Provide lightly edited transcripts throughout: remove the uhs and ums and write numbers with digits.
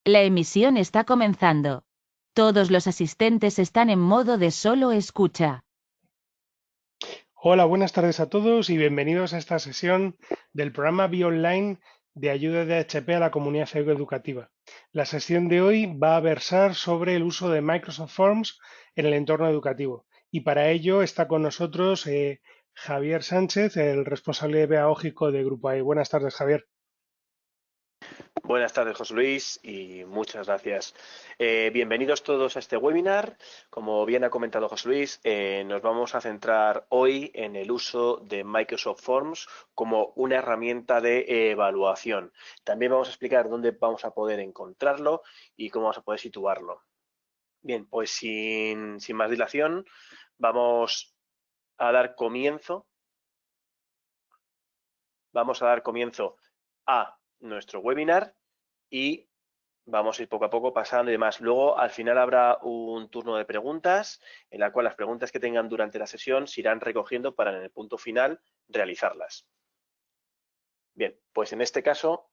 La emisión está comenzando. Todos los asistentes están en modo de solo escucha. Hola, buenas tardes a todos y bienvenidos a esta sesión del programa BioOnline de ayuda de HP a la comunidad educativa. La sesión de hoy va a versar sobre el uso de Microsoft Forms en el entorno educativo y para ello está con nosotros Javier Sánchez, el responsable pedagógico de Grupo AE. Buenas tardes, Javier. Buenas tardes, José Luis, y muchas gracias. Bienvenidos todos a este webinar. Como bien ha comentado José Luis, nos vamos a centrar hoy en el uso de Microsoft Forms como una herramienta de evaluación. También vamos a explicar dónde vamos a poder encontrarlo y cómo vamos a poder situarlo. Bien, pues sin más dilación, vamos a dar comienzo. Vamos a dar comienzo a nuestro webinar y vamos a ir poco a poco pasando y demás. Luego, al final, habrá un turno de preguntas en la cual las preguntas que tengan durante la sesión se irán recogiendo para en el punto final realizarlas. Bien, pues en este caso,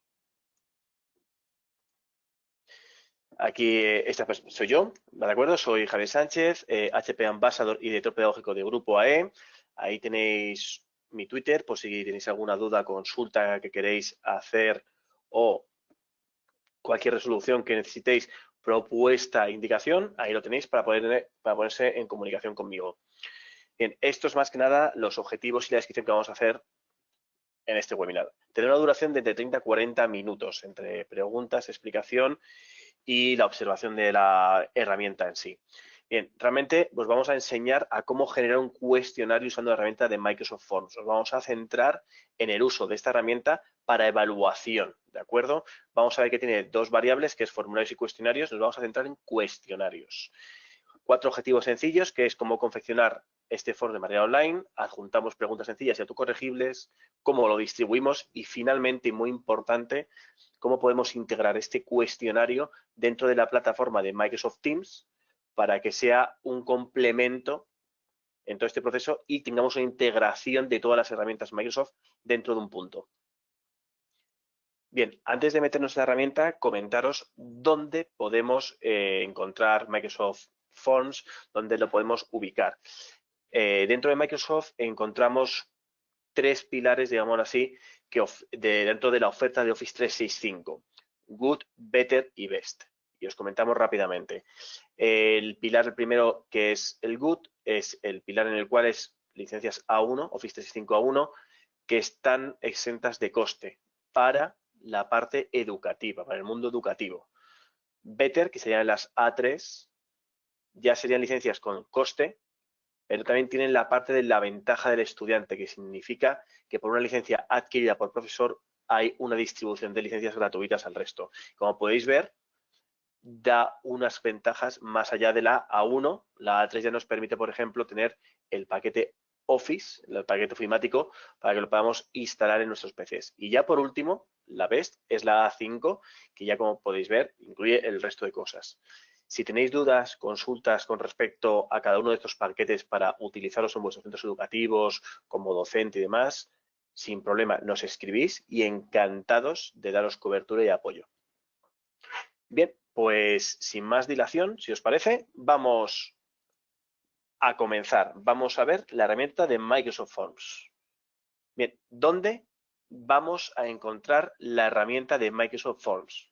aquí soy yo, ¿de acuerdo? Soy Javier Sánchez, HP Ambassador y director pedagógico de Grupo AE. Ahí tenéis mi Twitter por si tenéis alguna duda, consulta que queréis hacer o cualquier resolución que necesitéis, propuesta, indicación, ahí lo tenéis para ponerse en comunicación conmigo. Bien, esto es más que nada los objetivos y la descripción que vamos a hacer en este webinar. Tendrá una duración de entre 30 a 40 minutos entre preguntas, explicación y la observación de la herramienta en sí. Bien, realmente pues vamos a enseñar a cómo generar un cuestionario usando la herramienta de Microsoft Forms. Nos vamos a centrar en el uso de esta herramienta para evaluación, ¿de acuerdo? Vamos a ver que tiene dos variables, que es formularios y cuestionarios. Nos vamos a centrar en cuestionarios. 4 objetivos sencillos, que es cómo confeccionar este form de manera online, adjuntamos preguntas sencillas y autocorregibles, cómo lo distribuimos y finalmente, y muy importante, cómo podemos integrar este cuestionario dentro de la plataforma de Microsoft Teams para que sea un complemento en todo este proceso y tengamos una integración de todas las herramientas Microsoft dentro de un punto. Bien, antes de meternos en la herramienta, comentaros dónde podemos encontrar Microsoft Forms, dónde lo podemos ubicar. Dentro de Microsoft encontramos 3 pilares, digamos así, dentro de la oferta de Office 365. Good, Better y Best. Y os comentamos rápidamente. El pilar primero, que es el Good, es el pilar en el cual es licencias A1, Office 365 A1, que están exentas de coste para la parte educativa, para el mundo educativo. Better, que serían las A3, ya serían licencias con coste, pero también tienen la parte de la ventaja del estudiante, que significa que por una licencia adquirida por profesor hay una distribución de licencias gratuitas al resto. Como podéis ver, da unas ventajas más allá de la A1. La A3 ya nos permite, por ejemplo, tener el paquete Office, el paquete ofimático, para que lo podamos instalar en nuestros PCs. Y ya por último, la Best es la A5, que ya como podéis ver, incluye el resto de cosas. Si tenéis dudas, consultas con respecto a cada uno de estos paquetes para utilizarlos en vuestros centros educativos, como docente y demás, sin problema nos escribís y encantados de daros cobertura y apoyo. Bien, pues sin más dilación, si os parece, vamos a comenzar. Vamos a ver la herramienta de Microsoft Forms. Bien, ¿dónde vamos a encontrar la herramienta de Microsoft Forms?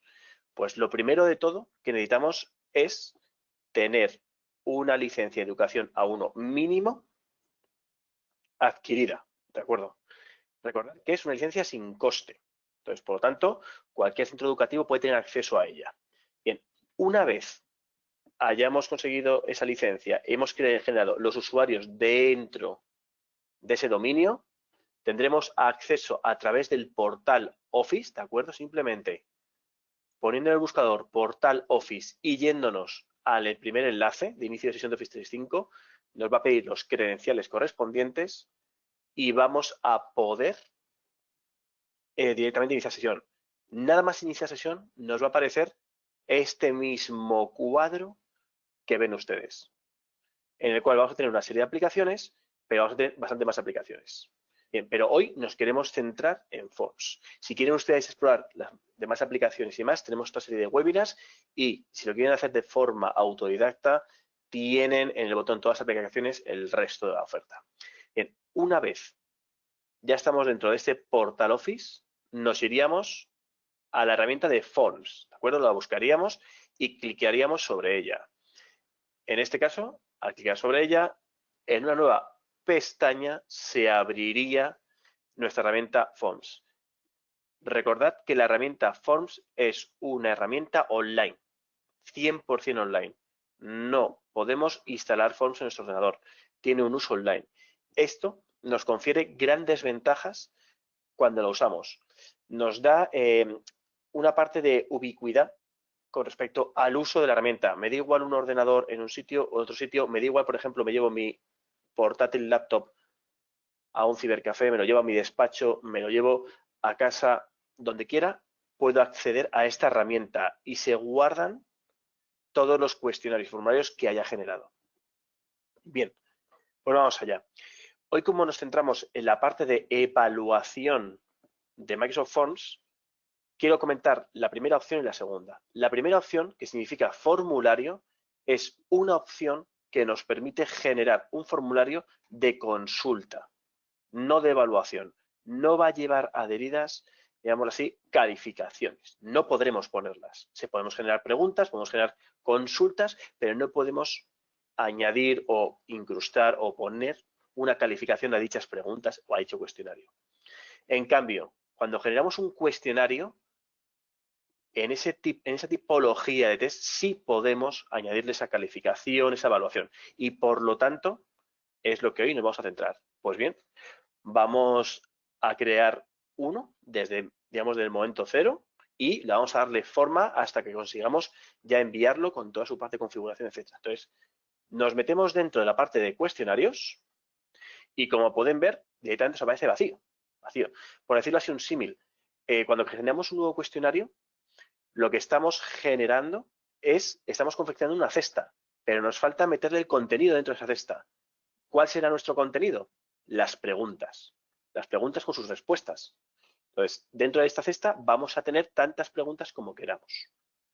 Pues lo primero de todo que necesitamos es tener una licencia de educación A1 mínimo adquirida, ¿de acuerdo? Recordad que es una licencia sin coste. Entonces, por lo tanto, cualquier centro educativo puede tener acceso a ella. Bien, una vez hayamos conseguido esa licencia, hemos generado los usuarios dentro de ese dominio, tendremos acceso a través del portal Office, ¿de acuerdo? Simplemente poniendo en el buscador portal Office y yéndonos al primer enlace de inicio de sesión de Office 365, nos va a pedir los credenciales correspondientes y vamos a poder directamente iniciar sesión. Nada más iniciar sesión nos va a aparecer este mismo cuadro que ven ustedes, en el cual vamos a tener una serie de aplicaciones, pero vamos a tener bastante más aplicaciones. Bien, pero hoy nos queremos centrar en Forms. Si quieren ustedes explorar las demás aplicaciones y más, tenemos otra serie de webinars y si lo quieren hacer de forma autodidacta, tienen en el botón todas las aplicaciones el resto de la oferta. Bien, una vez ya estamos dentro de este Portal Office, nos iríamos a la herramienta de Forms, ¿de acuerdo? La buscaríamos y clicaríamos sobre ella. En este caso, al clicar sobre ella, en una nueva pestaña se abriría nuestra herramienta Forms. Recordad que la herramienta Forms es una herramienta online, 100% online. No podemos instalar Forms en nuestro ordenador, tiene un uso online. Esto nos confiere grandes ventajas cuando lo usamos. Nos da una parte de ubicuidad con respecto al uso de la herramienta. Me da igual un ordenador en un sitio o en otro sitio, me da igual, por ejemplo, me llevo mi portátil laptop a un cibercafé, me lo llevo a mi despacho, me lo llevo a casa, donde quiera, puedo acceder a esta herramienta y se guardan todos los cuestionarios y formularios que haya generado. Bien, pues vamos allá. Hoy, como nos centramos en la parte de evaluación de Microsoft Forms, quiero comentar la primera opción y la segunda. La primera opción, que significa formulario, es una opción que nos permite generar un formulario de consulta, no de evaluación. No va a llevar adheridas, digámoslo así, calificaciones. No podremos ponerlas. Se podemos generar preguntas, podemos generar consultas, pero no podemos añadir o incrustar o poner una calificación a dichas preguntas o a dicho cuestionario. En cambio, cuando generamos un cuestionario, en esa tipología de test sí podemos añadirle esa calificación, esa evaluación. Y por lo tanto, es lo que hoy nos vamos a centrar. Pues bien, vamos a crear uno desde, digamos, del momento cero y le vamos a darle forma hasta que consigamos ya enviarlo con toda su parte de configuración, etc. Entonces, nos metemos dentro de la parte de cuestionarios y como pueden ver, directamente nos aparece vacío. Por decirlo así, un símil. Cuando generamos un nuevo cuestionario, lo que estamos generando estamos confeccionando una cesta, pero nos falta meterle el contenido dentro de esa cesta. ¿Cuál será nuestro contenido? Las preguntas con sus respuestas. Entonces, dentro de esta cesta vamos a tener tantas preguntas como queramos.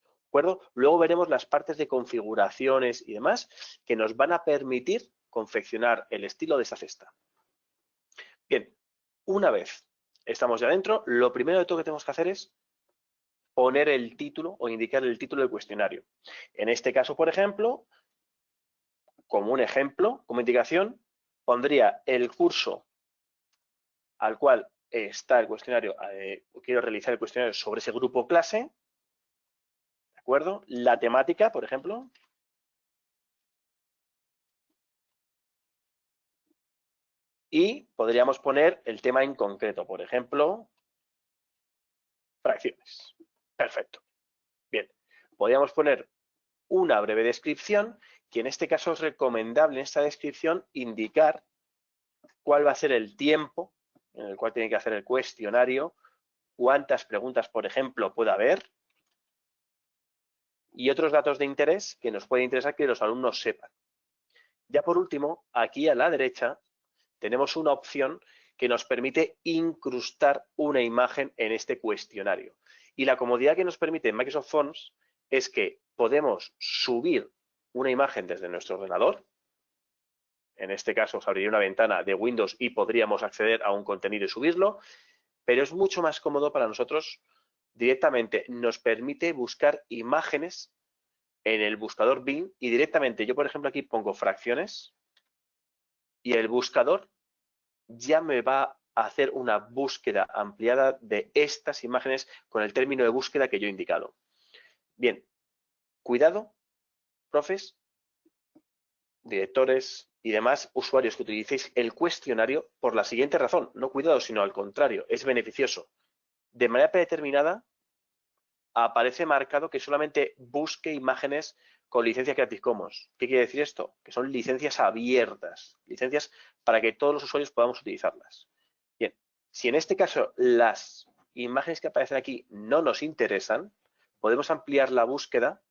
¿De acuerdo? Luego veremos las partes de configuraciones y demás que nos van a permitir confeccionar el estilo de esa cesta. Bien, una vez estamos ya dentro, lo primero de todo que tenemos que hacer es poner el título o indicar el título del cuestionario. En este caso, por ejemplo, como un ejemplo, como indicación, pondría el curso al cual está el cuestionario, quiero realizar el cuestionario sobre ese grupo clase, ¿de acuerdo? La temática, por ejemplo. Y podríamos poner el tema en concreto, por ejemplo, fracciones. Perfecto. Bien, podríamos poner una breve descripción, que en este caso es recomendable en esta descripción indicar cuál va a ser el tiempo en el cual tiene que hacer el cuestionario, cuántas preguntas, por ejemplo, puede haber y otros datos de interés que nos puede interesar que los alumnos sepan. Ya por último, aquí a la derecha tenemos una opción que nos permite incrustar una imagen en este cuestionario. Y la comodidad que nos permite Microsoft Forms es que podemos subir una imagen desde nuestro ordenador. En este caso, se abriría una ventana de Windows y podríamos acceder a un contenido y subirlo, pero es mucho más cómodo para nosotros directamente. Nos permite buscar imágenes en el buscador Bing y directamente, yo por ejemplo aquí pongo fracciones y el buscador ya me va a hacer una búsqueda ampliada de estas imágenes con el término de búsqueda que yo he indicado. Bien, cuidado, profes, directores y demás usuarios que utilicéis el cuestionario por la siguiente razón. No cuidado, sino al contrario, es beneficioso. De manera predeterminada aparece marcado que solamente busque imágenes con licencia Creative Commons. ¿Qué quiere decir esto? Que son licencias abiertas, licencias para que todos los usuarios podamos utilizarlas. Bien, si en este caso las imágenes que aparecen aquí no nos interesan, podemos ampliar la búsqueda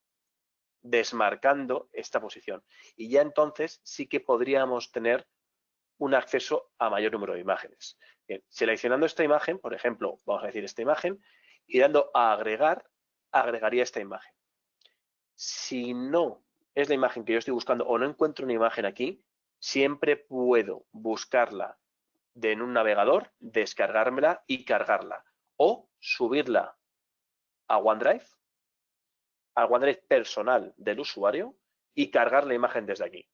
desmarcando esta posición. Y ya entonces sí que podríamos tener un acceso a mayor número de imágenes. Bien, seleccionando esta imagen, por ejemplo, vamos a decir esta imagen, y dando a agregar, agregaría esta imagen. Si no es la imagen que yo estoy buscando o no encuentro una imagen aquí, siempre puedo buscarla en un navegador, descargármela y cargarla. O subirla a OneDrive, al OneDrive personal del usuario y cargar la imagen desde aquí.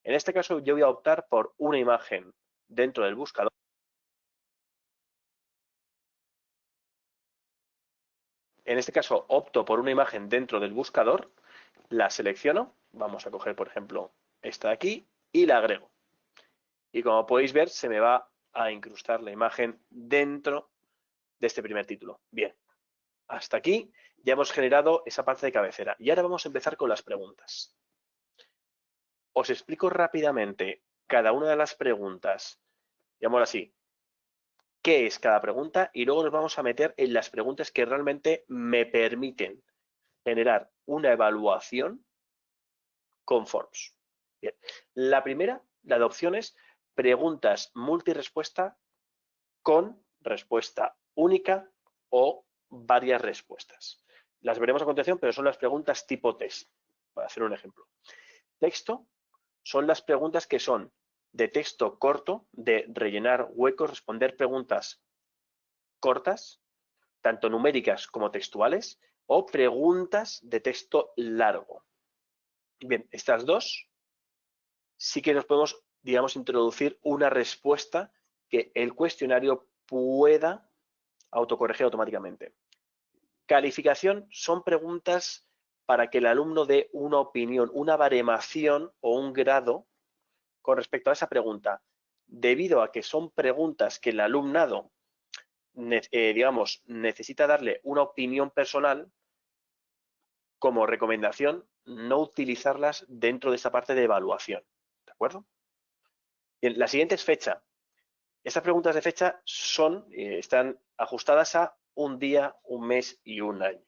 En este caso yo voy a optar por una imagen dentro del buscador. En este caso opto por una imagen dentro del buscador, la selecciono, vamos a coger por ejemplo esta de aquí y la agrego. Y como podéis ver se me va a incrustar la imagen dentro de este primer título. Bien, hasta aquí ya hemos generado esa parte de cabecera y ahora vamos a empezar con las preguntas. Os explico rápidamente cada una de las preguntas, llamémoslo así, qué es cada pregunta y luego nos vamos a meter en las preguntas que realmente me permiten generar una evaluación con forms. Bien. La primera, la de opciones, preguntas multirespuesta con respuesta única o varias respuestas. Las veremos a continuación, pero son las preguntas tipo test, para hacer un ejemplo. Texto son las preguntas que son de texto corto, de rellenar huecos, responder preguntas cortas, tanto numéricas como textuales, o preguntas de texto largo. Bien, estas dos sí que nos podemos, digamos, introducir una respuesta que el cuestionario pueda autocorregir automáticamente. Calificación son preguntas para que el alumno dé una opinión, una baremación o un grado con respecto a esa pregunta. Debido a que son preguntas que el alumnado, digamos, necesita darle una opinión personal, como recomendación, no utilizarlas dentro de esta parte de evaluación. ¿De acuerdo? Bien, la siguiente es fecha. Estas preguntas de fecha están ajustadas a un día, un mes y un año.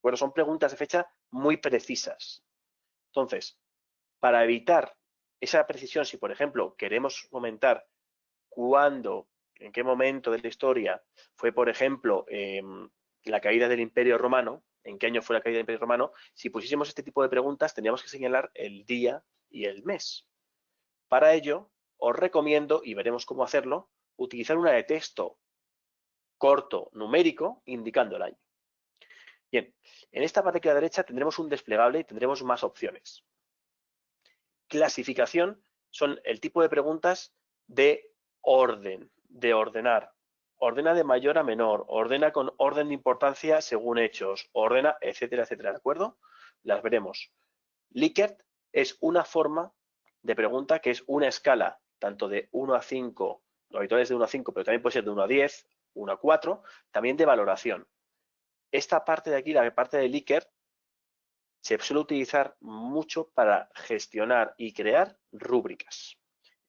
Bueno, son preguntas de fecha muy precisas. Entonces, para evitar esa precisión, si por ejemplo queremos comentar cuándo, en qué momento de la historia fue, por ejemplo, la caída del Imperio Romano, en qué año fue la caída del Imperio Romano, si pusiésemos este tipo de preguntas tendríamos que señalar el día y el mes. Para ello, os recomiendo, y veremos cómo hacerlo, utilizar una de texto corto, numérico, indicando el año. Bien, en esta parte de la derecha tendremos un desplegable y tendremos más opciones. Clasificación son el tipo de preguntas de orden, de ordenar. Ordena de mayor a menor, ordena con orden de importancia según hechos, ordena, etcétera, etcétera, ¿de acuerdo? Las veremos. Likert es una forma de pregunta que es una escala, tanto de 1 a 5, lo habitual es de 1 a 5, pero también puede ser de 1 a 10, 1 a 4, también de valoración. Esta parte de aquí, la parte de Likert, se suele utilizar mucho para gestionar y crear rúbricas.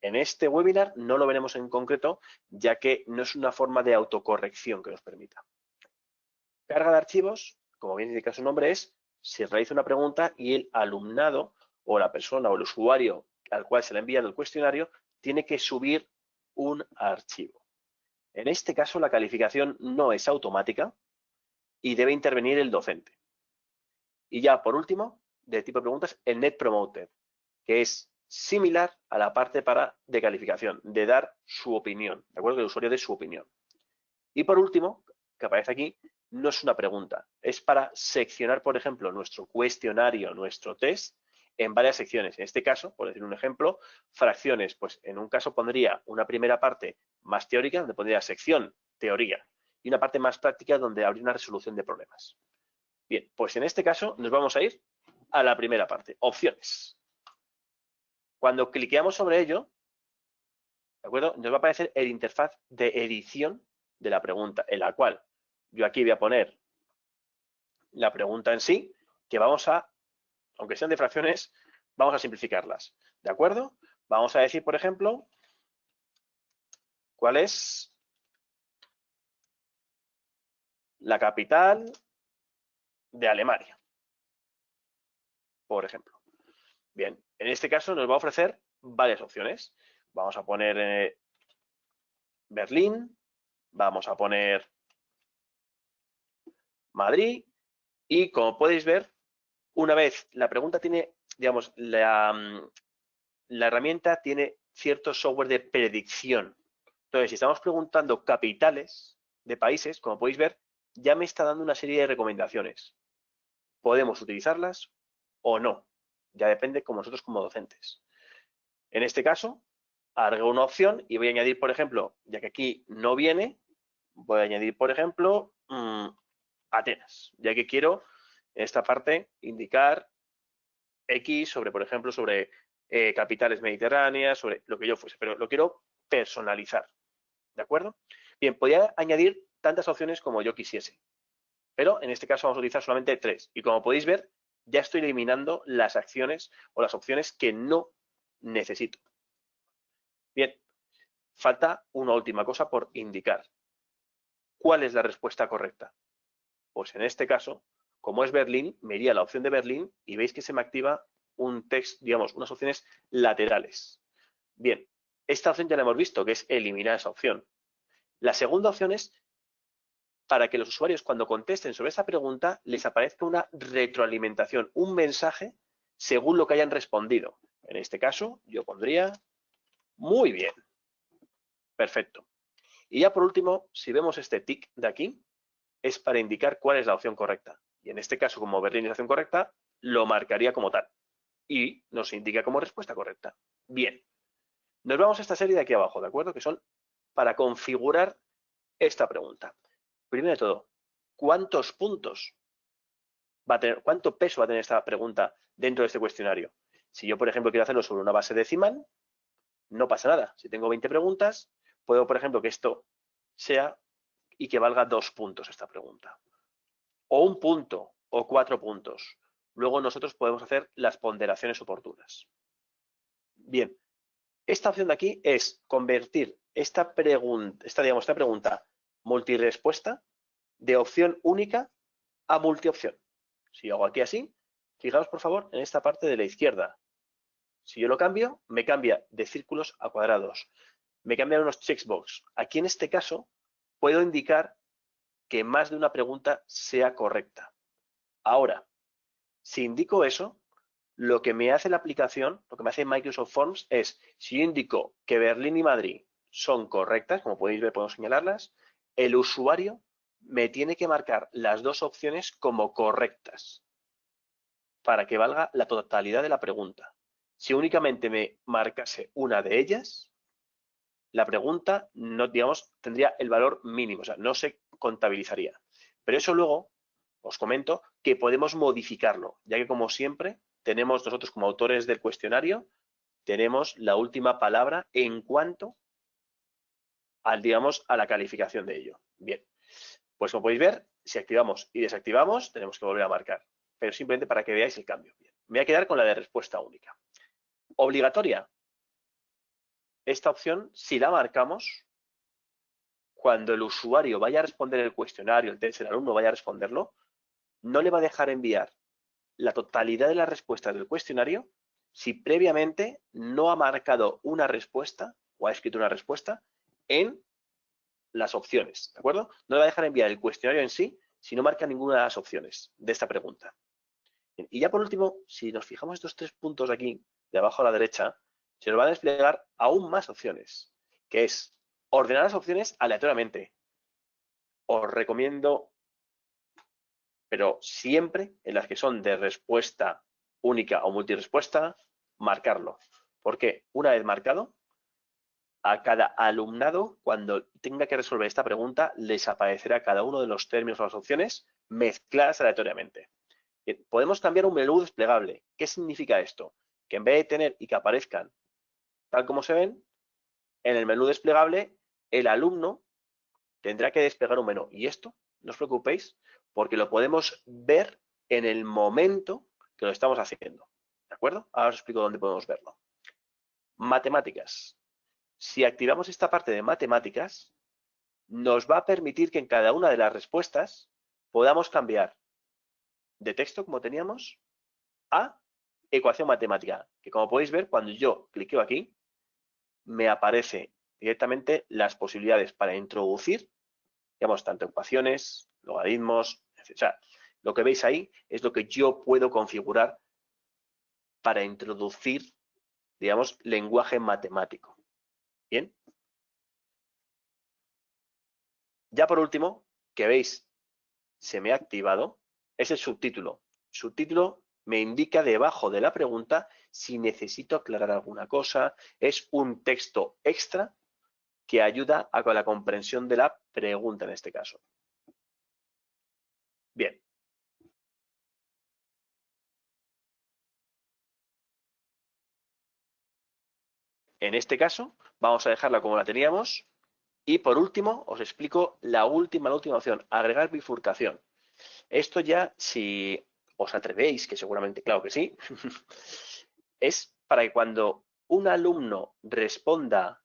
En este webinar no lo veremos en concreto, ya que no es una forma de autocorrección que nos permita. Carga de archivos, como bien indica su nombre, es se realiza una pregunta y el alumnado o la persona o el usuario al cual se le ha enviado el cuestionario tiene que subir un archivo. En este caso, la calificación no es automática y debe intervenir el docente. Y ya, por último, de tipo de preguntas, el Net Promoter, que es similar a la parte de calificación, de dar su opinión, ¿de acuerdo? Que el usuario dé su opinión. Y por último, que aparece aquí, no es una pregunta, es para seccionar, por ejemplo, nuestro cuestionario, nuestro test, en varias secciones. En este caso, por decir un ejemplo, fracciones, pues en un caso pondría una primera parte más teórica, donde pondría sección, teoría, y una parte más práctica donde habría una resolución de problemas. Bien, pues en este caso nos vamos a ir a la primera parte, opciones. Cuando cliqueamos sobre ello, ¿de acuerdo? Nos va a aparecer el interfaz de edición de la pregunta, en la cual yo aquí voy a poner la pregunta en sí, que vamos a, aunque sean de fracciones, vamos a simplificarlas, ¿de acuerdo? Vamos a decir, por ejemplo, cuál es la capital de Alemania, por ejemplo. Bien, en este caso nos va a ofrecer varias opciones. Vamos a poner Berlín, vamos a poner Madrid y como podéis ver, una vez la pregunta tiene, digamos, la herramienta tiene cierto software de predicción. Entonces, si estamos preguntando capitales de países, como podéis ver, ya me está dando una serie de recomendaciones. Podemos utilizarlas o no. Ya depende como nosotros como docentes. En este caso, agrego una opción y voy a añadir, por ejemplo, ya que aquí no viene, voy a añadir, por ejemplo, Atenas, ya que quiero en esta parte indicar X sobre, por ejemplo, sobre capitales mediterráneas, sobre lo que yo fuese, pero lo quiero personalizar, ¿de acuerdo? Bien, podría añadir tantas opciones como yo quisiese, pero en este caso vamos a utilizar solamente 3. Y como podéis ver, ya estoy eliminando las acciones o las opciones que no necesito. Bien, falta una última cosa por indicar. ¿Cuál es la respuesta correcta? Pues en este caso, como es Berlín, me iría a la opción de Berlín y veis que se me activa un texto, digamos, unas opciones laterales. Bien, esta opción ya la hemos visto, que es eliminar esa opción. La segunda opción es para que los usuarios cuando contesten sobre esa pregunta les aparezca una retroalimentación, un mensaje según lo que hayan respondido. En este caso, yo pondría muy bien. Perfecto. Y ya por último, si vemos este tick de aquí, es para indicar cuál es la opción correcta. Y en este caso, como Berlín es la opción correcta, lo marcaría como tal. Y nos indica como respuesta correcta. Bien. Nos vamos a esta serie de aquí abajo, ¿de acuerdo? Que son para configurar esta pregunta. Primero de todo, ¿cuántos puntos va a tener, cuánto peso va a tener esta pregunta dentro de este cuestionario? Si yo, por ejemplo, quiero hacerlo sobre una base decimal, no pasa nada. Si tengo 20 preguntas, puedo, por ejemplo, que esto sea y que valga 2 puntos esta pregunta. O 1 punto o 4 puntos. Luego nosotros podemos hacer las ponderaciones oportunas. Bien, esta opción de aquí es convertir esta pregunta multirespuesta de opción única a multiopción. Si hago aquí así, fijaos por favor en esta parte de la izquierda. Si yo lo cambio, me cambia de círculos a cuadrados. Me cambian unos checkbox. Aquí en este caso puedo indicar que más de una pregunta sea correcta. Ahora, si indico eso, lo que me hace la aplicación, lo que me hace Microsoft Forms es, si yo indico que Berlín y Madrid son correctas, como podéis ver, podemos señalarlas, el usuario me tiene que marcar las dos opciones como correctas para que valga la totalidad de la pregunta. Si únicamente me marcase una de ellas, la pregunta no, digamos, tendría el valor mínimo, o sea, no se contabilizaría. Pero eso luego os comento que podemos modificarlo, ya que como siempre tenemos nosotros como autores del cuestionario, tenemos la última palabra en cuanto al, digamos, a la calificación de ello. Bien, pues como podéis ver, si activamos y desactivamos, tenemos que volver a marcar, pero simplemente para que veáis el cambio. Bien, me voy a quedar con la de respuesta única. Obligatoria. Esta opción, si la marcamos, cuando el usuario vaya a responder el cuestionario, el test, el alumno vaya a responderlo, no le va a dejar enviar la totalidad de las respuestas del cuestionario si previamente no ha marcado una respuesta o ha escrito una respuesta en las opciones, ¿de acuerdo? No le va a dejar enviar el cuestionario en sí si no marca ninguna de las opciones de esta pregunta. Bien, y ya por último, si nos fijamos estos 3 puntos aquí, de abajo a la derecha, se nos van a desplegar aún más opciones, que es ordenar las opciones aleatoriamente. Os recomiendo, pero siempre en las que son de respuesta única o multirespuesta, marcarlo. Porque una vez marcado, a cada alumnado, cuando tenga que resolver esta pregunta, les aparecerá cada uno de los términos o las opciones mezcladas aleatoriamente. Bien, podemos cambiar un menú desplegable. ¿Qué significa esto? Que en vez de tener y que aparezcan tal como se ven, en el menú desplegable, el alumno tendrá que desplegar un menú. Y esto, no os preocupéis, porque lo podemos ver en el momento que lo estamos haciendo. ¿De acuerdo? Ahora os explico dónde podemos verlo. Matemáticas. Si activamos esta parte de matemáticas, nos va a permitir que en cada una de las respuestas podamos cambiar de texto, como teníamos, a ecuación matemática, que como podéis ver, cuando yo cliqueo aquí, me aparece directamente las posibilidades para introducir, digamos, tanto ecuaciones, logaritmos, etc. O sea, lo que veis ahí es lo que yo puedo configurar para introducir, digamos, lenguaje matemático. Bien. Ya por último, que veis, se me ha activado, es el subtítulo. Subtítulo me indica debajo de la pregunta si necesito aclarar alguna cosa. Es un texto extra que ayuda a la comprensión de la pregunta en este caso. Bien. En este caso, vamos a dejarla como la teníamos. Y por último, os explico la última opción, agregar bifurcación. Esto ya, si os atrevéis, que seguramente, claro que sí, es para que cuando un alumno responda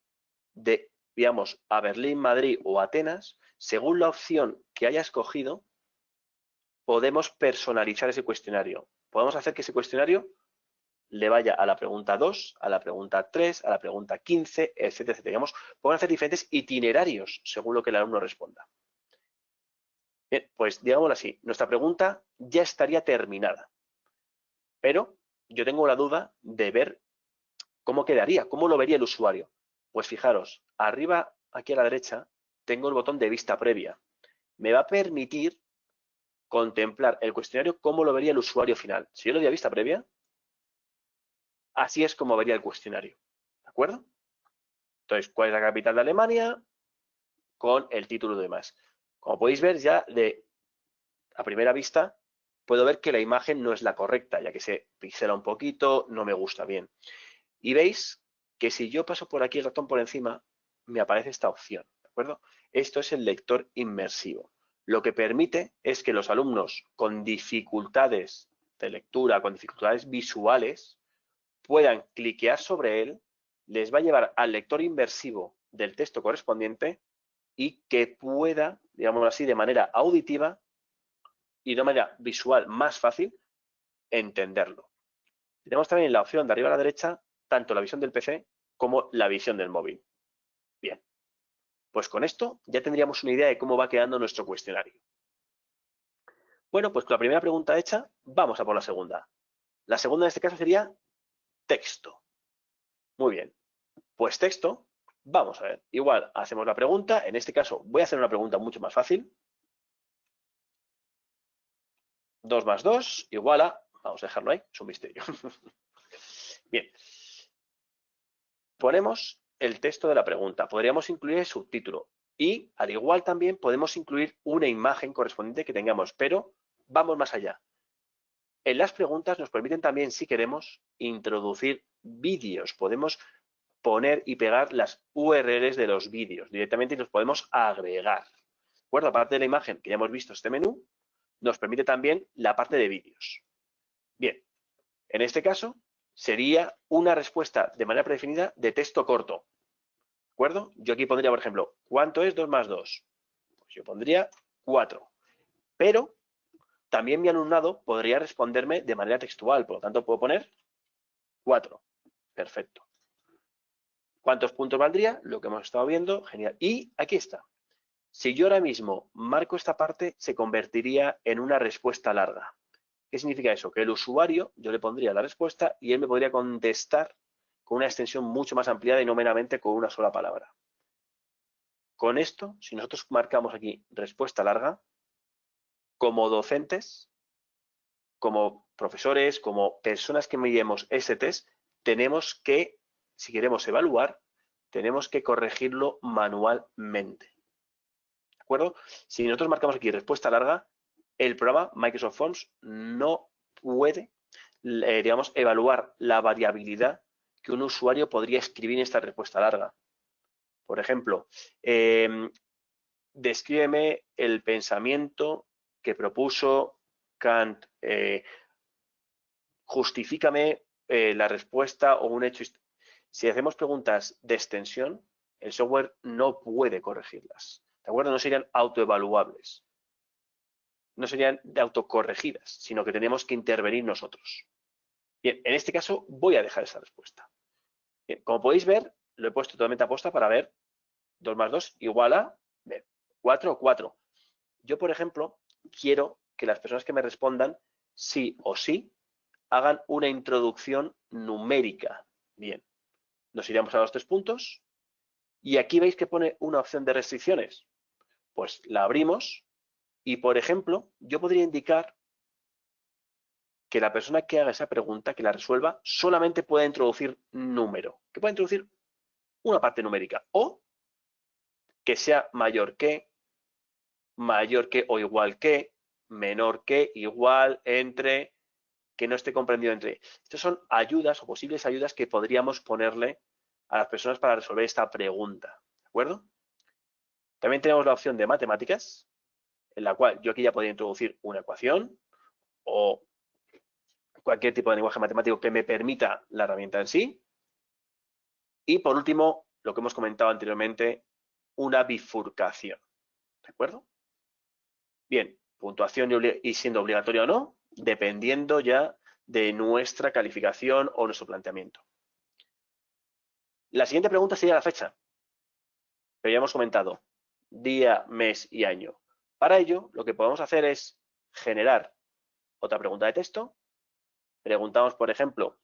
digamos, a Berlín, Madrid o Atenas, según la opción que haya escogido, podemos personalizar ese cuestionario. Podemos hacer que ese cuestionario le vaya a la pregunta 2, a la pregunta 3, a la pregunta 15, etcétera, etcétera. Digamos, podemos hacer diferentes itinerarios según lo que el alumno responda. Bien, pues digámoslo así, nuestra pregunta ya estaría terminada, pero yo tengo la duda de ver cómo quedaría, cómo lo vería el usuario. Pues fijaros, arriba, aquí a la derecha, tengo el botón de vista previa. Me va a permitir contemplar el cuestionario cómo lo vería el usuario final. Si yo le doy a vista previa, así es como vería el cuestionario. ¿De acuerdo? Entonces, ¿cuál es la capital de Alemania? Con el título y demás. Como podéis ver, ya a primera vista, puedo ver que la imagen no es la correcta, ya que se pixela un poquito, no me gusta bien. Y veis que si yo paso por aquí el ratón por encima, me aparece esta opción, ¿de acuerdo? Esto es el lector inmersivo. Lo que permite es que los alumnos con dificultades de lectura, con dificultades visuales, puedan cliquear sobre él, les va a llevar al lector inmersivo del texto correspondiente y que pueda, digamos así, de manera auditiva y de manera visual más fácil, entenderlo. Tenemos también la opción de arriba a la derecha, tanto la visión del PC como la visión del móvil. Bien, pues con esto ya tendríamos una idea de cómo va quedando nuestro cuestionario. Bueno, pues con la primera pregunta hecha, vamos a por la segunda. La segunda en este caso sería texto. Muy bien, pues texto, vamos a ver. Igual hacemos la pregunta, en este caso voy a hacer una pregunta mucho más fácil. 2 más 2 igual a, vamos a dejarlo ahí, es un misterio. Bien, ponemos el texto de la pregunta, podríamos incluir el subtítulo y al igual también podemos incluir una imagen correspondiente que tengamos, pero vamos más allá. En las preguntas nos permiten también, si queremos, introducir vídeos. Podemos poner y pegar las URLs de los vídeos directamente y los podemos agregar. ¿De acuerdo? Aparte de la imagen que ya hemos visto, este menú nos permite también la parte de vídeos. Bien, en este caso sería una respuesta de manera predefinida de texto corto. ¿De acuerdo? Yo aquí pondría, por ejemplo, ¿cuánto es 2 más 2? Pues yo pondría 4. Pero también mi alumnado podría responderme de manera textual, por lo tanto puedo poner 4. Perfecto. ¿Cuántos puntos valdría? Lo que hemos estado viendo, genial. Y aquí está. Si yo ahora mismo marco esta parte, se convertiría en una respuesta larga. ¿Qué significa eso? Que el usuario, yo le pondría la respuesta y él me podría contestar con una extensión mucho más ampliada y no meramente con una sola palabra. Con esto, si nosotros marcamos aquí respuesta larga, como docentes, como profesores, como personas que miremos ese test, tenemos que, si queremos evaluar, tenemos que corregirlo manualmente. ¿De acuerdo? Si nosotros marcamos aquí respuesta larga, el programa Microsoft Forms no puede, digamos, evaluar la variabilidad que un usuario podría escribir en esta respuesta larga. Por ejemplo, descríbeme el pensamiento que propuso Kant, justifícame la respuesta o un hecho. Si hacemos preguntas de extensión, el software no puede corregirlas. ¿De acuerdo? No serían autoevaluables. No serían de autocorregidas, sino que tenemos que intervenir nosotros. Bien, en este caso voy a dejar esa respuesta. Bien, como podéis ver, lo he puesto totalmente a posta para ver 2 más 2 igual a 4 o 4. Yo, por ejemplo, quiero que las personas que me respondan sí o sí hagan una introducción numérica. Bien, nos iremos a los 3 puntos y aquí veis que pone una opción de restricciones. Pues la abrimos y, por ejemplo, yo podría indicar que la persona que haga esa pregunta, que la resuelva, solamente pueda introducir número, que pueda introducir una parte numérica o que sea mayor que o igual que, menor que, igual, entre, que no esté comprendido entre. Estas son ayudas o posibles ayudas que podríamos ponerle a las personas para resolver esta pregunta, ¿de acuerdo? También tenemos la opción de matemáticas, en la cual yo aquí ya podría introducir una ecuación o cualquier tipo de lenguaje matemático que me permita la herramienta en sí. Y por último, lo que hemos comentado anteriormente, una bifurcación, ¿de acuerdo? Bien, puntuación y siendo obligatoria o no, dependiendo ya de nuestra calificación o nuestro planteamiento. La siguiente pregunta sería la fecha, pero ya hemos comentado día, mes y año. Para ello, lo que podemos hacer es generar otra pregunta de texto. Preguntamos, por ejemplo,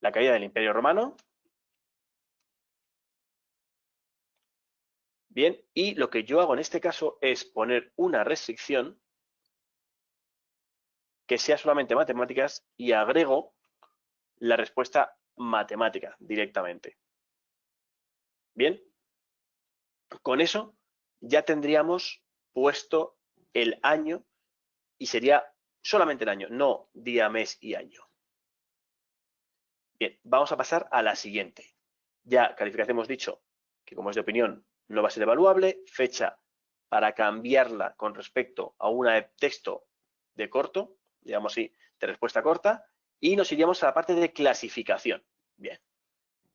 la caída del Imperio Romano. Bien, y lo que yo hago en este caso es poner una restricción que sea solamente matemáticas y agrego la respuesta matemática directamente. Bien, con eso ya tendríamos puesto el año y sería solamente el año, no día, mes y año. Bien, vamos a pasar a la siguiente. Ya calificación hemos dicho que como es de opinión no va a ser evaluable, fecha para cambiarla con respecto a una de texto de corto, digamos así, de respuesta corta, y nos iríamos a la parte de clasificación. Bien,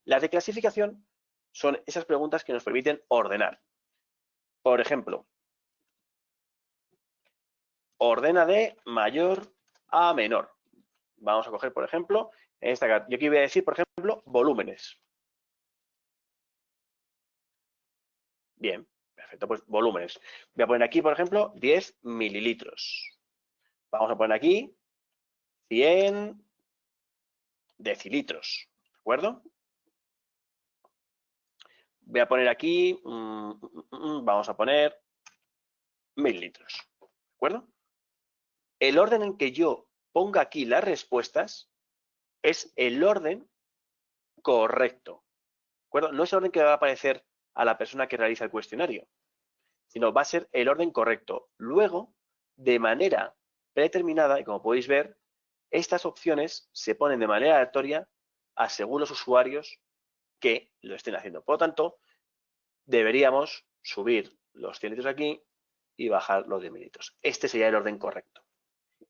las de clasificación son esas preguntas que nos permiten ordenar. Por ejemplo, ordena de mayor a menor. Vamos a coger, por ejemplo, yo aquí voy a decir, por ejemplo, volúmenes. Bien, perfecto, pues volúmenes. Voy a poner aquí, por ejemplo, 10 mililitros. Vamos a poner aquí 100 decilitros, ¿de acuerdo? Voy a poner aquí, vamos a poner mililitros, ¿de acuerdo? El orden en que yo ponga aquí las respuestas es el orden correcto, ¿de acuerdo? No es el orden que va a aparecer a la persona que realiza el cuestionario, sino va a ser el orden correcto. Luego, de manera predeterminada, y como podéis ver, estas opciones se ponen de manera aleatoria a según los usuarios que lo estén haciendo. Por lo tanto, deberíamos subir los 100 litros aquí y bajar los 10 mililitros. Este sería el orden correcto.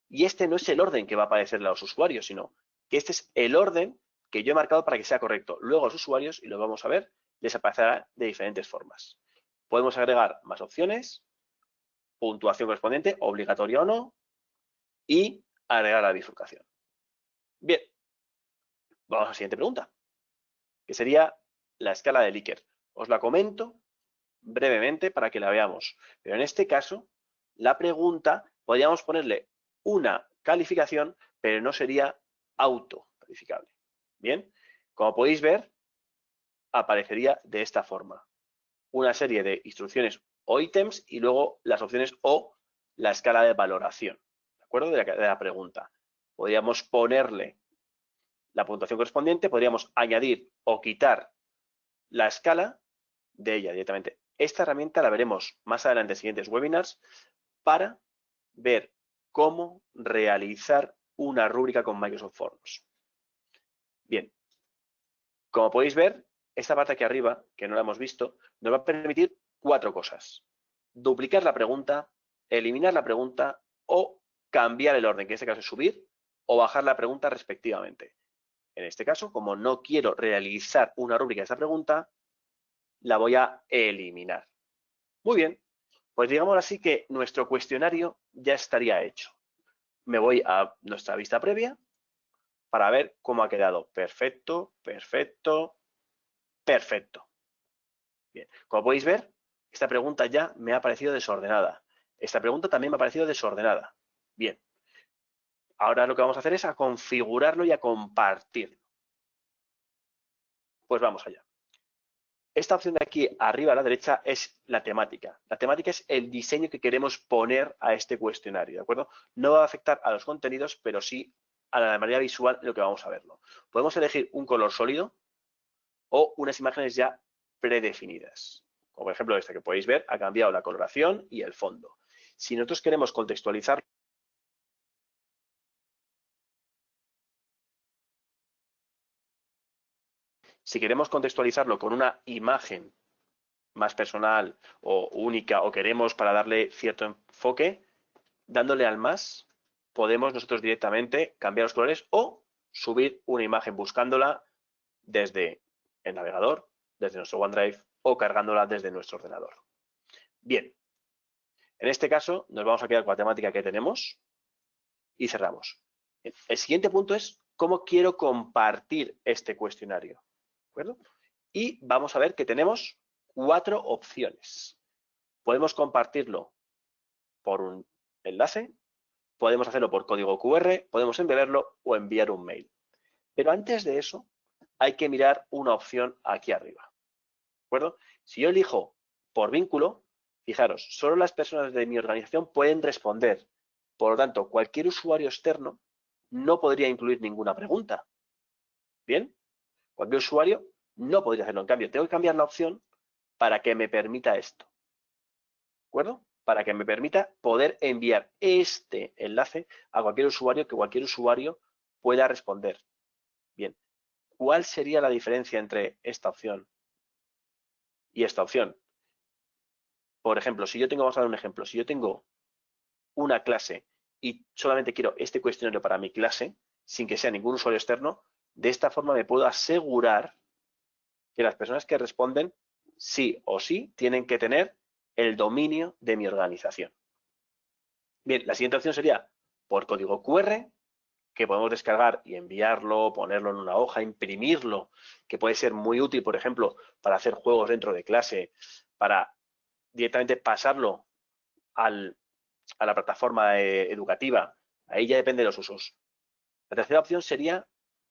Y este no es el orden que va a aparecer a los usuarios, sino que este es el orden que yo he marcado para que sea correcto. Luego a los usuarios, y lo vamos a ver, les aparecerá de diferentes formas. Podemos agregar más opciones, puntuación correspondiente, obligatoria o no, y agregar la bifurcación. Bien, vamos a la siguiente pregunta, que sería la escala de Likert. Os la comento brevemente para que la veamos. Pero en este caso, la pregunta, podríamos ponerle una calificación, pero no sería autocalificable. Bien, como podéis ver, aparecería de esta forma. Una serie de instrucciones o ítems y luego las opciones o la escala de valoración, ¿de acuerdo? De la pregunta. Podríamos ponerle la puntuación correspondiente, podríamos añadir o quitar la escala de ella directamente. Esta herramienta la veremos más adelante en siguientes webinars para ver cómo realizar una rúbrica con Microsoft Forms. Bien, como podéis ver, esta parte aquí arriba, que no la hemos visto, nos va a permitir 4 cosas. Duplicar la pregunta, eliminar la pregunta o cambiar el orden, que en este caso es subir o bajar la pregunta respectivamente. En este caso, como no quiero realizar una rúbrica de esta pregunta, la voy a eliminar. Muy bien, Pues digamos así que nuestro cuestionario ya estaría hecho. Me voy a nuestra vista previa para ver cómo ha quedado. Perfecto, perfecto, perfecto. Bien, como podéis ver, esta pregunta ya me ha parecido desordenada. Esta pregunta también me ha parecido desordenada. Bien, ahora lo que vamos a hacer es a configurarlo y a compartirlo. Pues vamos allá. Esta opción de aquí arriba a la derecha es la temática. La temática es el diseño que queremos poner a este cuestionario, ¿de acuerdo? No va a afectar a los contenidos, pero sí a la manera visual en lo que vamos a verlo. Podemos elegir un color sólido o unas imágenes ya predefinidas. Como por ejemplo esta que podéis ver, ha cambiado la coloración y el fondo. Si nosotros queremos contextualizar, si queremos contextualizarlo con una imagen más personal o única o queremos para darle cierto enfoque, dándole al más, podemos nosotros directamente cambiar los colores o subir una imagen buscándola desde el navegador, desde nuestro OneDrive o cargándola desde nuestro ordenador. Bien, en este caso nos vamos a quedar con la temática que tenemos y cerramos. El siguiente punto es cómo quiero compartir este cuestionario. ¿De acuerdo? Y vamos a ver que tenemos 4 opciones. Podemos compartirlo por un enlace, podemos hacerlo por código QR, podemos embeberlo o enviar un mail. Pero antes de eso, hay que mirar una opción aquí arriba. ¿De acuerdo? Si yo elijo por vínculo, fijaros, solo las personas de mi organización pueden responder. Por lo tanto, cualquier usuario externo no podría incluir ninguna pregunta. ¿Bien? Cualquier usuario no podría hacerlo. En cambio, tengo que cambiar la opción para que me permita esto. ¿De acuerdo? Para que me permita poder enviar este enlace a cualquier usuario, que cualquier usuario pueda responder. Bien, ¿cuál sería la diferencia entre esta opción y esta opción? Por ejemplo, si yo tengo, vamos a dar un ejemplo, si yo tengo una clase y solamente quiero este cuestionario para mi clase, sin que sea ningún usuario externo, de esta forma me puedo asegurar que las personas que responden sí o sí tienen que tener el dominio de mi organización. Bien, la siguiente opción sería por código QR, que podemos descargar y enviarlo, ponerlo en una hoja, imprimirlo, que puede ser muy útil, por ejemplo, para hacer juegos dentro de clase, para directamente pasarlo a la plataforma educativa. Ahí ya depende de los usos. La tercera opción sería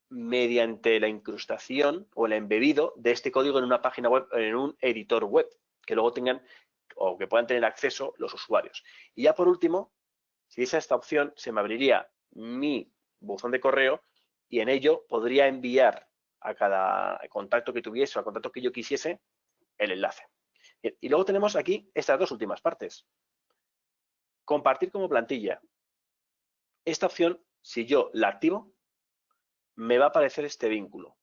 mediante la incrustación o el embebido de este código en una página web, en un editor web, que luego tengan o que puedan tener acceso los usuarios. Y ya por último, si hice esta opción, se me abriría mi buzón de correo y en ello podría enviar a cada contacto que tuviese o al contacto que yo quisiese el enlace. Bien, y luego tenemos aquí estas dos últimas partes. Compartir como plantilla. Esta opción, si yo la activo, me va a aparecer este vínculo.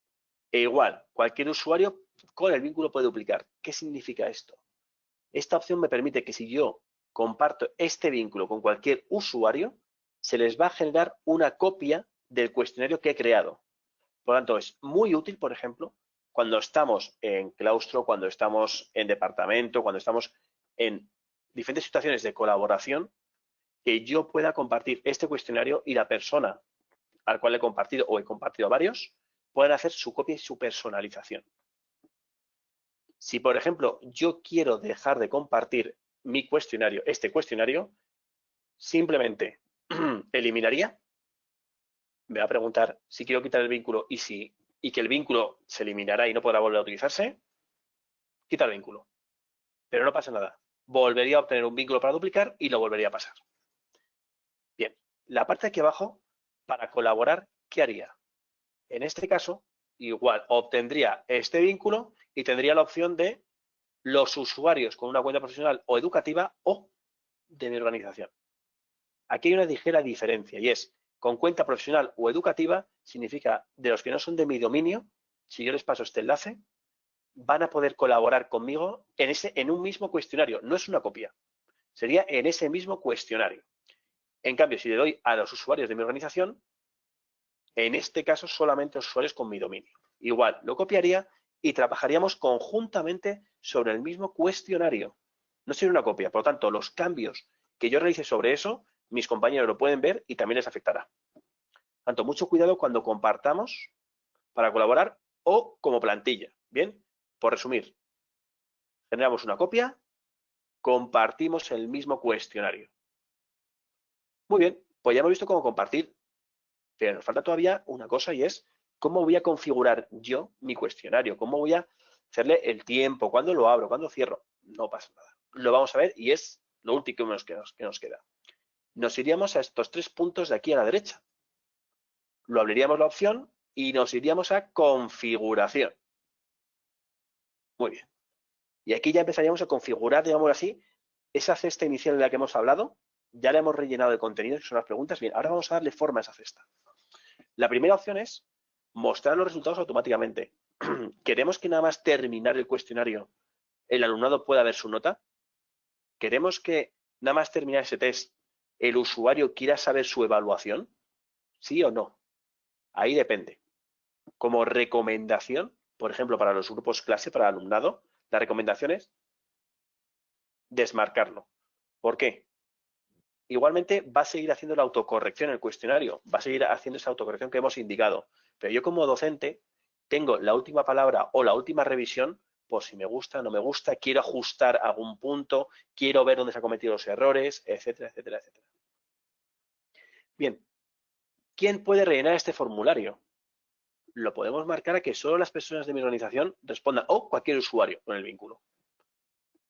E igual, cualquier usuario con el vínculo puede duplicar. ¿Qué significa esto? Esta opción me permite que si yo comparto este vínculo con cualquier usuario, se les va a generar una copia del cuestionario que he creado. Por lo tanto, es muy útil, por ejemplo, cuando estamos en claustro, cuando estamos en departamento, cuando estamos en diferentes situaciones de colaboración, que yo pueda compartir este cuestionario y la persona al cual he compartido o he compartido varios, puedan hacer su copia y su personalización. Si, por ejemplo, yo quiero dejar de compartir mi cuestionario, este cuestionario, simplemente eliminaría. Me va a preguntar si quiero quitar el vínculo y que el vínculo se eliminará y no podrá volver a utilizarse. Quita el vínculo. Pero no pasa nada. Volvería a obtener un vínculo para duplicar y lo volvería a pasar. Bien, la parte de aquí abajo, para colaborar, ¿qué haría? En este caso, igual, obtendría este vínculo y tendría la opción de los usuarios con una cuenta profesional o educativa o de mi organización. Aquí hay una ligera diferencia y es, con cuenta profesional o educativa, significa de los que no son de mi dominio, si yo les paso este enlace, van a poder colaborar conmigo en un mismo cuestionario. No es una copia, sería en ese mismo cuestionario. En cambio, si le doy a los usuarios de mi organización, en este caso solamente los usuarios con mi dominio. Igual, lo copiaría y trabajaríamos conjuntamente sobre el mismo cuestionario. no sería una copia. Por lo tanto, los cambios que yo realice sobre eso, mis compañeros lo pueden ver y también les afectará. Tanto, mucho cuidado cuando compartamos para colaborar o como plantilla. Bien, por resumir, generamos una copia, compartimos el mismo cuestionario. Muy bien, pues ya hemos visto cómo compartir, pero nos falta todavía una cosa y es cómo voy a configurar yo mi cuestionario, cómo voy a hacerle el tiempo, cuándo lo abro, cuándo cierro. No pasa nada. Lo vamos a ver y es lo último que nos queda. Nos iríamos a estos 3 puntos de aquí a la derecha. Lo abriríamos la opción y nos iríamos a configuración. Muy bien. Y aquí ya empezaríamos a configurar, digamos así, esa cesta inicial de la que hemos hablado. Ya la hemos rellenado de contenidos, que son las preguntas. Bien, ahora vamos a darle forma a esa cesta. La primera opción es mostrar los resultados automáticamente. ¿Queremos que nada más terminar el cuestionario el alumnado pueda ver su nota? ¿Queremos que nada más terminar ese test el usuario quiera saber su evaluación? ¿Sí o no? Ahí depende. Como recomendación, por ejemplo, para los grupos clase, para el alumnado, la recomendación es desmarcarlo. ¿Por qué? Igualmente va a seguir haciendo la autocorrección en el cuestionario, va a seguir haciendo esa autocorrección que hemos indicado. Pero yo como docente tengo la última palabra o la última revisión por si me gusta, no me gusta, quiero ajustar algún punto, quiero ver dónde se han cometido los errores, etcétera, etcétera, etcétera. Bien, ¿quién puede rellenar este formulario? Lo podemos marcar a que solo las personas de mi organización respondan o cualquier usuario con el vínculo.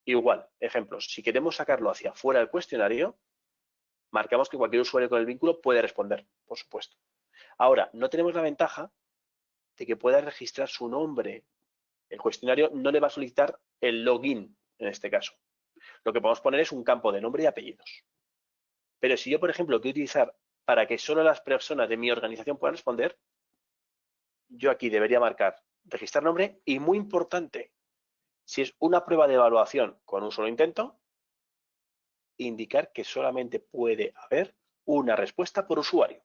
Igual, ejemplos, si queremos sacarlo hacia fuera del cuestionario, marcamos que cualquier usuario con el vínculo puede responder, por supuesto. Ahora, no tenemos la ventaja de que pueda registrar su nombre. El cuestionario no le va a solicitar el login en este caso. Lo que podemos poner es un campo de nombre y apellidos. Pero si yo, por ejemplo, quiero utilizar para que solo las personas de mi organización puedan responder, yo aquí debería marcar registrar nombre y, muy importante, si es una prueba de evaluación con un solo intento, indicar que solamente puede haber una respuesta por usuario.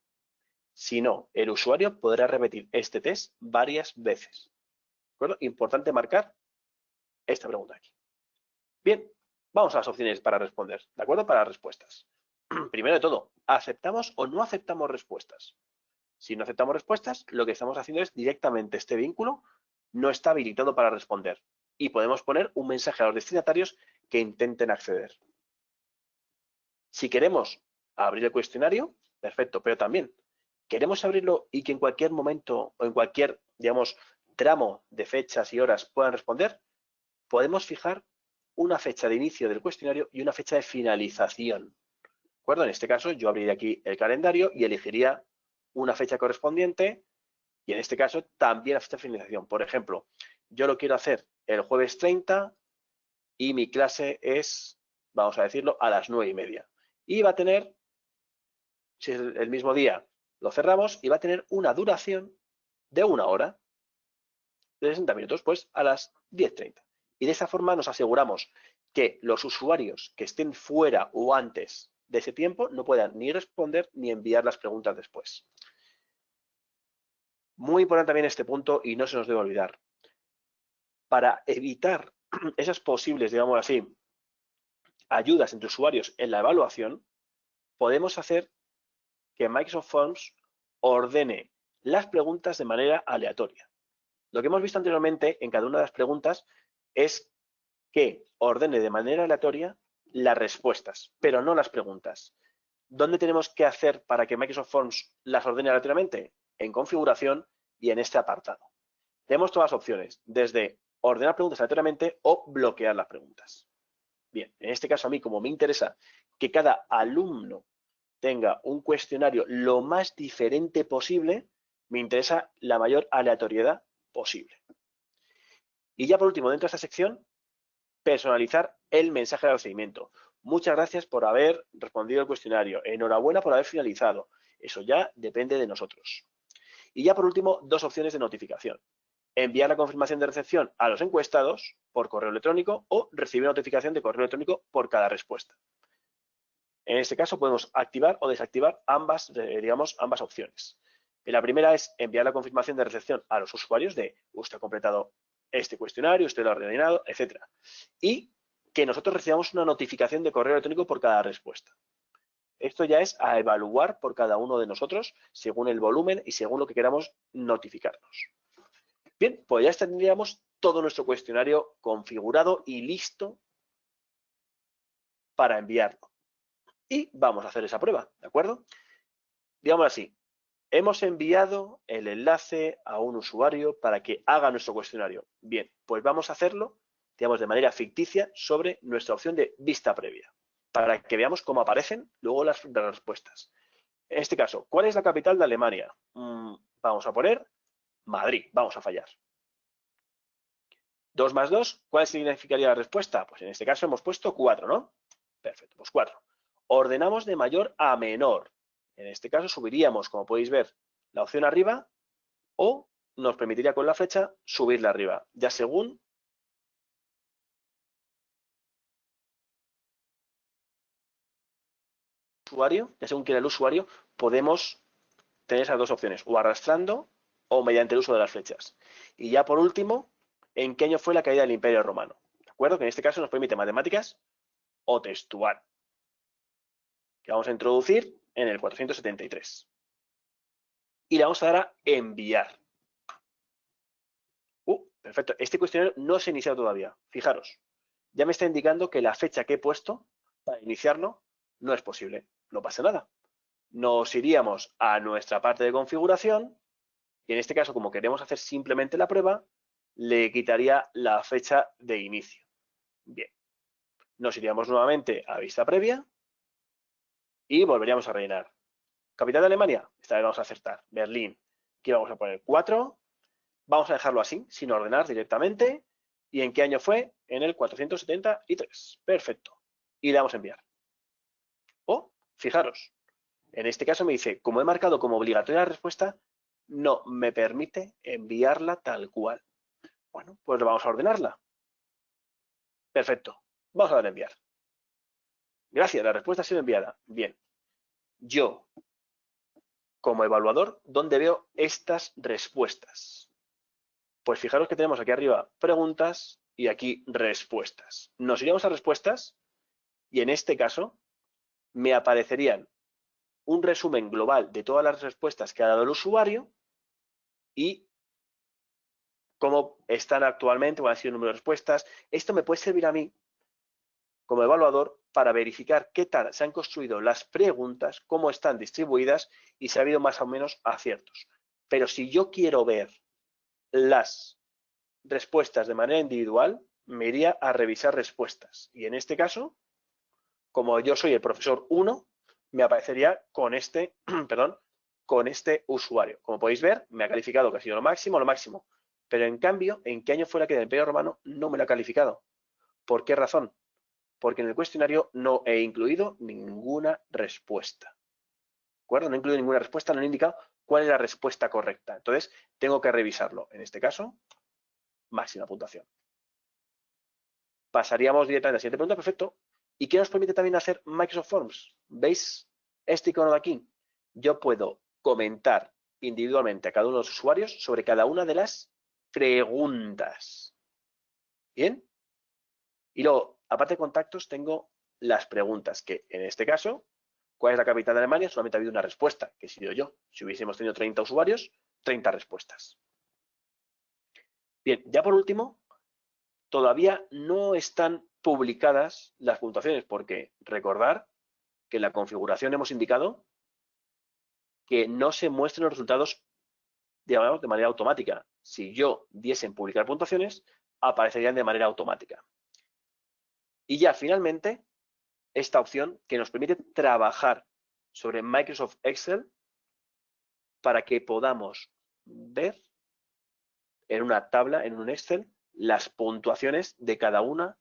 Si no, el usuario podrá repetir este test varias veces. ¿De acuerdo? Importante marcar esta pregunta aquí. Bien, vamos a las opciones para responder. ¿De acuerdo? Para respuestas. Primero de todo, ¿aceptamos o no aceptamos respuestas? Si no aceptamos respuestas, lo que estamos haciendo es directamente este vínculo no está habilitado para responder. Y podemos poner un mensaje a los destinatarios que intenten acceder. Si queremos abrir el cuestionario, perfecto, pero también queremos abrirlo y que en cualquier momento o en cualquier, digamos, tramo de fechas y horas puedan responder, podemos fijar una fecha de inicio del cuestionario y una fecha de finalización. ¿De acuerdo? En este caso, yo abriría aquí el calendario y elegiría una fecha correspondiente y en este caso también la fecha de finalización. Por ejemplo, yo lo quiero hacer el jueves 30 y mi clase es, vamos a decirlo, a las 9:30. Y va a tener, si es el mismo día, lo cerramos y va a tener una duración de 1 hora, de 60 minutos, pues a las 10:30. Y de esa forma nos aseguramos que los usuarios que estén fuera o antes de ese tiempo no puedan ni responder ni enviar las preguntas después. Muy importante también este punto y no se nos debe olvidar. Para evitar esas posibles, digamos así, ayudas entre usuarios en la evaluación, podemos hacer que Microsoft Forms ordene las preguntas de manera aleatoria. Lo que hemos visto anteriormente en cada una de las preguntas es que ordene de manera aleatoria las respuestas, pero no las preguntas. ¿Dónde tenemos que hacer para que Microsoft Forms las ordene aleatoriamente? En configuración y en este apartado. Tenemos todas las opciones, desde ordenar preguntas aleatoriamente o bloquear las preguntas. Bien, en este caso a mí, como me interesa que cada alumno tenga un cuestionario lo más diferente posible, me interesa la mayor aleatoriedad posible. Y ya por último, dentro de esta sección, personalizar el mensaje de agradecimiento. Muchas gracias por haber respondido al cuestionario. Enhorabuena por haber finalizado. Eso ya depende de nosotros. Y ya por último, 2 opciones de notificación. Enviar la confirmación de recepción a los encuestados por correo electrónico o recibir notificación de correo electrónico por cada respuesta. En este caso podemos activar o desactivar ambas opciones. La primera es enviar la confirmación de recepción a los usuarios de usted ha completado este cuestionario, usted lo ha rellenado, etc. Y que nosotros recibamos una notificación de correo electrónico por cada respuesta. Esto ya es a evaluar por cada uno de nosotros según el volumen y según lo que queramos notificarnos. Bien, pues ya tendríamos todo nuestro cuestionario configurado y listo para enviarlo. Y vamos a hacer esa prueba, ¿de acuerdo? Digamos así, hemos enviado el enlace a un usuario para que haga nuestro cuestionario. Bien, pues vamos a hacerlo, digamos, de manera ficticia sobre nuestra opción de vista previa, para que veamos cómo aparecen luego las respuestas. En este caso, ¿cuál es la capital de Alemania? Vamos a poner Madrid, vamos a fallar. 2 más 2, ¿cuál significaría la respuesta? Pues en este caso hemos puesto 4, ¿no? Perfecto, pues 4. Ordenamos de mayor a menor. En este caso subiríamos, como podéis ver, la opción arriba o nos permitiría con la flecha subirla arriba, ya según usuario, ya según quiera el usuario, podemos tener esas dos opciones, o arrastrando o mediante el uso de las flechas. Y ya por último, ¿en qué año fue la caída del Imperio Romano? ¿De acuerdo? Que en este caso nos permite matemáticas o textual, que vamos a introducir en el 473. Y le vamos a dar a enviar. Perfecto. Este cuestionario no se ha iniciado todavía. Fijaros, ya me está indicando que la fecha que he puesto para iniciarlo no es posible. No pasa nada. Nos iríamos a nuestra parte de configuración y en este caso, como queremos hacer simplemente la prueba, le quitaría la fecha de inicio. Bien. Nos iríamos nuevamente a vista previa y volveríamos a rellenar. Capital de Alemania, esta vez vamos a acertar. Berlín. Aquí vamos a poner 4. Vamos a dejarlo así, sin ordenar directamente. ¿Y en qué año fue? En el 473. Perfecto. Y le damos a enviar. Fijaros, en este caso me dice, como he marcado como obligatoria la respuesta, no me permite enviarla tal cual. Bueno, pues vamos a ordenarla. Perfecto. Vamos a dar a enviar. Gracias, la respuesta ha sido enviada. Bien. Yo, como evaluador, ¿dónde veo estas respuestas? Pues fijaros que tenemos aquí arriba preguntas y aquí respuestas. Nos iríamos a respuestas y en este caso me aparecerían un resumen global de todas las respuestas que ha dado el usuario y cómo están actualmente, cuál ha sido el número de respuestas. Esto me puede servir a mí como evaluador para verificar qué tal se han construido las preguntas, cómo están distribuidas y si ha habido más o menos aciertos. Pero si yo quiero ver las respuestas de manera individual, me iría a revisar respuestas. Y en este caso, como yo soy el profesor 1, me aparecería con este, perdón, con este usuario. Como podéis ver, me ha calificado que ha sido lo máximo. Pero en cambio, ¿en qué año fue la caída del Imperio Romano? No me lo ha calificado. ¿Por qué razón? Porque en el cuestionario no he incluido ninguna respuesta. ¿De acuerdo? No he incluido ninguna respuesta, no he indicado cuál es la respuesta correcta. Entonces, tengo que revisarlo. En este caso, máxima puntuación. Pasaríamos directamente a la siguiente pregunta. Perfecto. ¿Y qué nos permite también hacer Microsoft Forms? ¿Veis este icono de aquí? Yo puedo comentar individualmente a cada uno de los usuarios sobre cada una de las preguntas. ¿Bien? Y luego, aparte de contactos, tengo las preguntas, que en este caso, ¿cuál es la capital de Alemania? Solamente ha habido una respuesta, que he sido yo. Si hubiésemos tenido 30 usuarios, 30 respuestas. Bien, ya por último, todavía no están publicadas las puntuaciones, porque recordar que en la configuración hemos indicado que no se muestren los resultados, digamos, de manera automática. Si yo diese en publicar puntuaciones, aparecerían de manera automática. Y ya finalmente, esta opción que nos permite trabajar sobre Microsoft Excel para que podamos ver en una tabla, en un Excel, las puntuaciones de cada una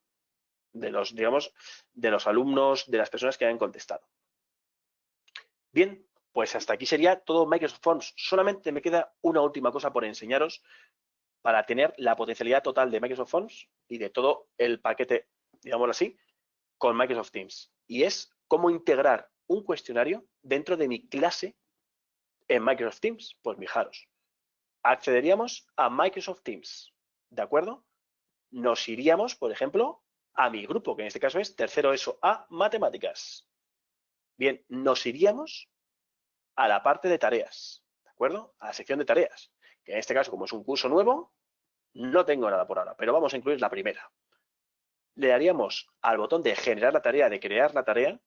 de los, digamos, de los alumnos, de las personas que hayan contestado. Bien, pues hasta aquí sería todo Microsoft Forms. Solamente me queda una última cosa por enseñaros para tener la potencialidad total de Microsoft Forms y de todo el paquete, digámoslo así, con Microsoft Teams. Y es cómo integrar un cuestionario dentro de mi clase en Microsoft Teams. Pues fijaros, accederíamos a Microsoft Teams, ¿de acuerdo? Nos iríamos, por ejemplo, a mi grupo, que en este caso es tercero ESO A, matemáticas. Bien, nos iríamos a la parte de tareas, ¿de acuerdo? A la sección de tareas, que en este caso, como es un curso nuevo, no tengo nada por ahora, pero vamos a incluir la primera. Le daríamos al botón de generar la tarea, de crear la tarea,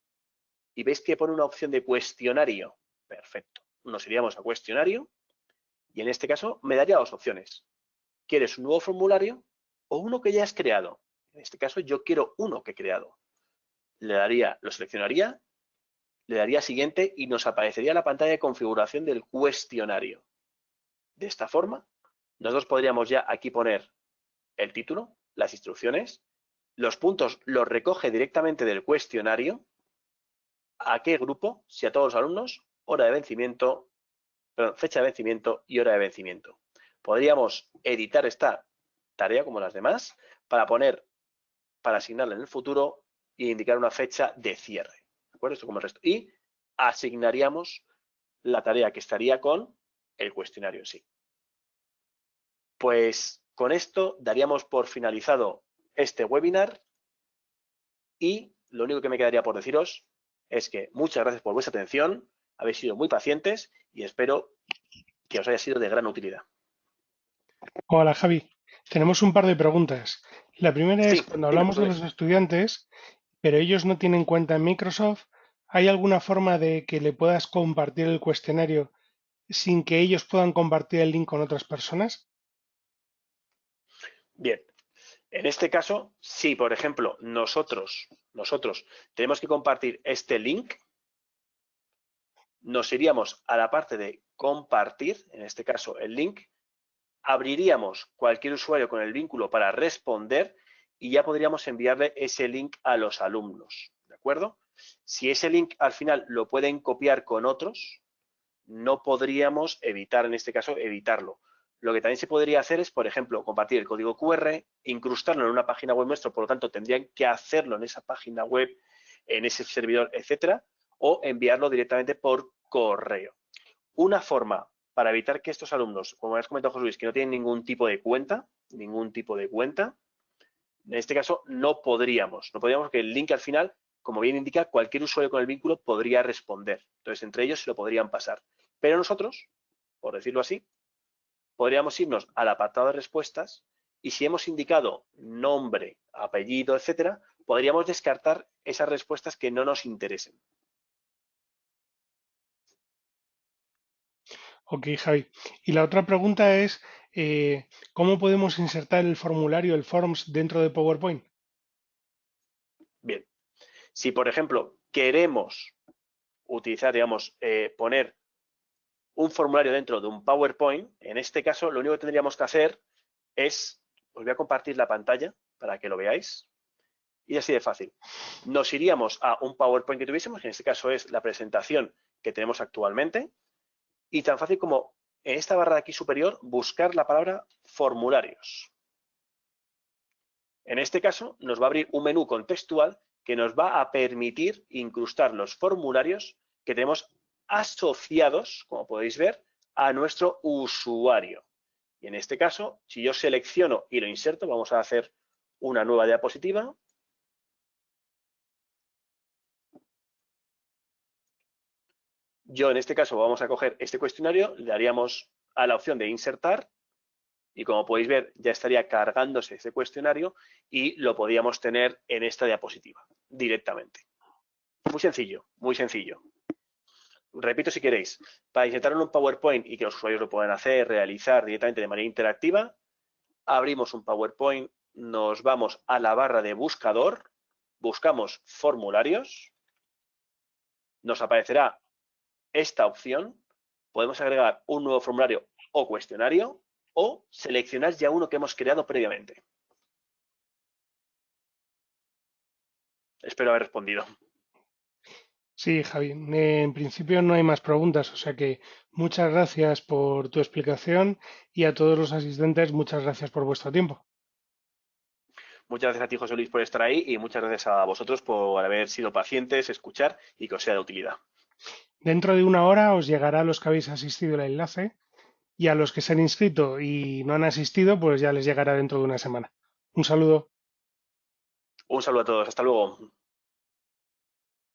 y veis que pone una opción de cuestionario. Perfecto. Nos iríamos a cuestionario y en este caso me daría dos opciones. ¿Quieres un nuevo formulario o uno que ya has creado? En este caso yo quiero uno que he creado. Lo seleccionaría, le daría siguiente y nos aparecería la pantalla de configuración del cuestionario. De esta forma, nosotros podríamos ya aquí poner el título, las instrucciones, los puntos los recoge directamente del cuestionario, a qué grupo, si a todos los alumnos, hora de vencimiento, perdón, fecha de vencimiento y hora de vencimiento. Podríamos editar esta tarea como las demás para asignarla en el futuro e indicar una fecha de cierre. ¿De acuerdo? Esto como el resto. Y asignaríamos la tarea que estaría con el cuestionario en sí. Pues con esto daríamos por finalizado este webinar y lo único que me quedaría por deciros es que muchas gracias por vuestra atención, habéis sido muy pacientes y espero que os haya sido de gran utilidad. Hola Javi, tenemos un par de preguntas. La primera es, Sí, cuando dime, hablamos de los estudiantes, pero ellos no tienen cuenta en Microsoft, ¿hay alguna forma de que le puedas compartir el cuestionario sin que ellos puedan compartir el link con otras personas? Bien, en este caso, si por ejemplo nosotros tenemos que compartir este link, nos iríamos a la parte de compartir, en este caso el link, abriríamos cualquier usuario con el vínculo para responder y ya podríamos enviarle ese link a los alumnos, ¿de acuerdo? Si ese link al final lo pueden copiar con otros, no podríamos evitar, en este caso, evitarlo. Lo que también se podría hacer es, por ejemplo, compartir el código QR, incrustarlo en una página web nuestra, por lo tanto, tendrían que hacerlo en esa página web, en ese servidor, etcétera, o enviarlo directamente por correo. Una forma para evitar que estos alumnos, como has comentado José Luis, que no tienen ningún tipo de cuenta, en este caso no podríamos que el link al final, como bien indica, cualquier usuario con el vínculo podría responder. Entonces, entre ellos se lo podrían pasar. Pero nosotros, por decirlo así, podríamos irnos al apartado de respuestas y si hemos indicado nombre, apellido, etcétera, podríamos descartar esas respuestas que no nos interesen. Ok, Javi. Y la otra pregunta es, ¿cómo podemos insertar el formulario, el Forms, dentro de PowerPoint? Bien, si por ejemplo queremos utilizar, digamos, poner un formulario dentro de un PowerPoint, en este caso lo único que tendríamos que hacer es, os voy a compartir la pantalla para que lo veáis, y así de fácil. Nos iríamos a un PowerPoint que tuviésemos, que en este caso es la presentación que tenemos actualmente, y tan fácil como en esta barra de aquí superior buscar la palabra formularios. En este caso nos va a abrir un menú contextual que nos va a permitir incrustar los formularios que tenemos asociados, como podéis ver, a nuestro usuario. Y en este caso, si yo selecciono y lo inserto, vamos a hacer una nueva diapositiva. Yo en este caso vamos a coger este cuestionario, le daríamos a la opción de insertar y como podéis ver ya estaría cargándose ese cuestionario y lo podíamos tener en esta diapositiva directamente. Muy sencillo, muy sencillo. Repito si queréis, para insertar en un PowerPoint y que los usuarios lo puedan hacer, realizar directamente de manera interactiva, abrimos un PowerPoint, nos vamos a la barra de buscador, buscamos formularios, nos aparecerá esta opción, podemos agregar un nuevo formulario o cuestionario o seleccionar ya uno que hemos creado previamente. Espero haber respondido. Sí, Javi. En principio no hay más preguntas, o sea que muchas gracias por tu explicación y a todos los asistentes, muchas gracias por vuestro tiempo. Muchas gracias a ti, José Luis, por estar ahí y muchas gracias a vosotros por haber sido pacientes, escuchar y que os sea de utilidad. Dentro de una hora os llegará a los que habéis asistido el enlace y a los que se han inscrito y no han asistido, pues ya les llegará dentro de una semana. Un saludo. Un saludo a todos. Hasta luego.